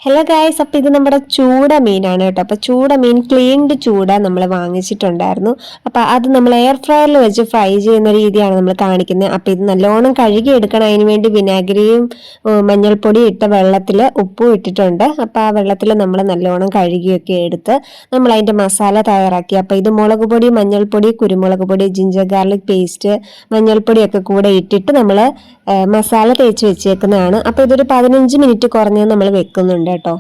Hello guys, അപ്പോൾ ഇത് നമ്മുടെ ചൂട മീനാണ് കേട്ടോ. അപ്പോൾ ചൂട മീൻ ക്ലീൻഡ് ചൂട നമ്മൾ വാങ്ങിച്ചിട്ടുണ്ടായിരുന്നു. അപ്പോൾ അത് നമ്മൾ എയർ ഫ്രയറിൽ വെച്ച് ഫ്രൈ ചെയ്യുന്ന രീതിയാണ് നമ്മൾ കാണിക്കുന്നത്. അപ്പോൾ ഇത് നല്ലോണം കഴുകി എടുക്കണം. അതിന് വേണ്ടി വിനാഗിരിയും മഞ്ഞൾപ്പൊടി ഇട്ട വെള്ളത്തിൽ ഉപ്പും ഇട്ടിട്ടുണ്ട്. അപ്പോൾ ആ വെള്ളത്തിൽ നമ്മൾ നല്ലോണം കഴുകിയൊക്കെ എടുത്ത് നമ്മൾ അതിൻ്റെ മസാല തയ്യാറാക്കി. അപ്പോൾ ഇത് മുളക് പൊടി, മഞ്ഞൾപ്പൊടി, കുരുമുളക് പൊടി, ജിഞ്ചർ ഗാർലിക് പേസ്റ്റ്, മഞ്ഞൾപ്പൊടിയൊക്കെ കൂടെ ഇട്ടിട്ട് നമ്മൾ മസാല തേച്ച് വെച്ചേക്കുന്നതാണ്. അപ്പോൾ ഇതൊരു 15 മിനിറ്റ് കുറഞ്ഞത് നമ്മൾ വെക്കുന്നുണ്ട് കേട്ടോ.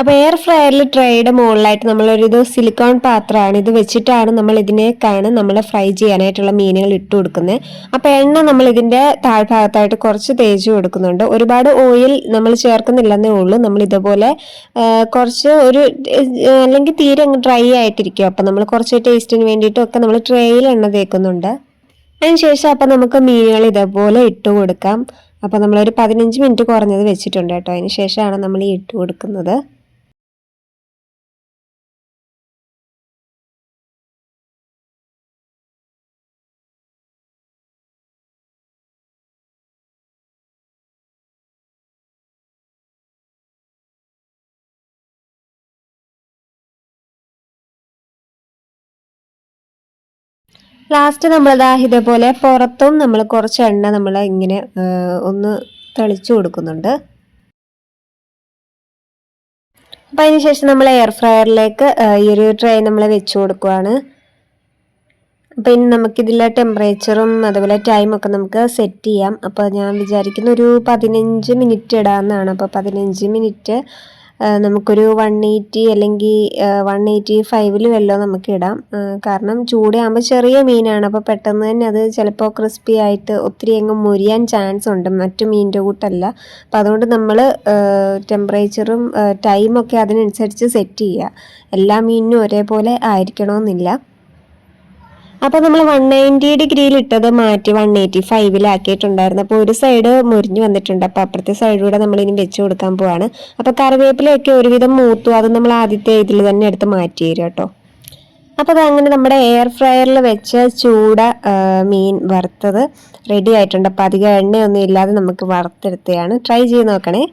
അപ്പോൾ എയർ ഫ്രയറിൽ ട്രേയുടെ മുകളിലായിട്ട് നമ്മളൊരു സിലിക്കോൺ പാത്രമാണ്, ഇത് വെച്ചിട്ടാണ് നമ്മൾ ഇതിനേക്കാണ് നമ്മൾ ഫ്രൈ ചെയ്യാനായിട്ടുള്ള മീനുകൾ ഇട്ട് കൊടുക്കുന്നത്. അപ്പോൾ എണ്ണ നമ്മൾ ഇതിൻ്റെ താഴ്ഭാഗത്തായിട്ട് കുറച്ച് തേച്ച് കൊടുക്കുന്നുണ്ട്. ഒരുപാട് ഓയിൽ നമ്മൾ ചേർക്കുന്നില്ലെന്നേ ഉള്ളൂ. നമ്മൾ ഇതുപോലെ കുറച്ച് അല്ലെങ്കിൽ തീരെ ഡ്രൈ ആയിട്ടിരിക്കും. അപ്പോൾ നമ്മൾ കുറച്ച് ടേസ്റ്റിന് വേണ്ടിയിട്ടൊക്കെ നമ്മൾ ട്രേയിൽ എണ്ണ തേക്കുന്നുണ്ട്. അതിനുശേഷം അപ്പം നമുക്ക് മീനുകൾ ഇതേപോലെ ഇട്ട് കൊടുക്കാം. അപ്പോൾ നമ്മളൊരു 15 മിനിറ്റ് കുറഞ്ഞത് വെച്ചിട്ടുണ്ട് കേട്ടോ. അതിന് ശേഷമാണ് നമ്മൾ ഈ ഇട്ട് കൊടുക്കുന്നത്. ലാസ്റ്റ് നമ്മളിതാ ഇതേപോലെ പുറത്തും നമ്മൾ കുറച്ച് എണ്ണ നമ്മൾ ഇങ്ങനെ ഒന്ന് തെളിച്ചു കൊടുക്കുന്നുണ്ട്. അപ്പോൾ അതിന് ശേഷം നമ്മൾ എയർ ഫ്രയറിലേക്ക് ഈ ഒരു ട്രേ നമ്മൾ വെച്ച് കൊടുക്കുവാണ്. അപ്പോൾ ഇനി നമുക്കിതിലെ ടെമ്പറേച്ചറും അതുപോലെ ടൈമൊക്കെ നമുക്ക് സെറ്റ് ചെയ്യാം. അപ്പോൾ ഞാൻ വിചാരിക്കുന്ന ഒരു 15 മിനിറ്റ് ഇടാമെന്നാണ്. അപ്പോൾ 15 മിനിറ്റ് നമുക്കൊരു 180 അല്ലെങ്കിൽ 185 വല്ലതും നമുക്ക് ഇടാം. കാരണം ചൂടയാകുമ്പോൾ ചെറിയ മീനാണ്. അപ്പോൾ പെട്ടെന്ന് തന്നെ അത് ചിലപ്പോൾ ക്രിസ്പി ആയിട്ട് ഒത്തിരി അങ്ങ് മുരിയാൻ ചാൻസ് ഉണ്ട്, മറ്റു മീനിൻ്റെ കൂട്ടല്ല. അപ്പോൾ അതുകൊണ്ട് നമ്മൾ ടെമ്പറേച്ചറും ടൈമൊക്കെ അതിനനുസരിച്ച് സെറ്റ് ചെയ്യുക. എല്ലാ മീനിനും ഒരേപോലെ ആയിരിക്കണമെന്നില്ല. അപ്പോൾ നമ്മൾ 190 ഡിഗ്രിയിൽ ഇട്ടത് മാറ്റി 185-ലാക്കിയിട്ടുണ്ടായിരുന്നു. അപ്പോൾ ഒരു സൈഡ് മുരിഞ്ഞ് വന്നിട്ടുണ്ട്. അപ്പോൾ അപ്പുറത്തെ സൈഡിലൂടെ നമ്മൾ ഇനി വെച്ച് കൊടുക്കാൻ പോവാണ്. അപ്പോൾ കറിവേപ്പിലയൊക്കെ ഒരുവിധം മൂത്തു, അത് നമ്മൾ ആദ്യത്തെ ഇതിൽ തന്നെ എടുത്ത് മാറ്റി തരും കേട്ടോ. അപ്പോൾ അതങ്ങനെ നമ്മുടെ എയർ ഫ്രയറിൽ വെച്ച ചൂട മീൻ വറുത്തത് റെഡി ആയിട്ടുണ്ട്. അപ്പോൾ അധികം എണ്ണയൊന്നും ഇല്ലാതെ നമുക്ക് വറുത്തെടുത്തതാണ്. ട്രൈ ചെയ്ത് നോക്കണേ.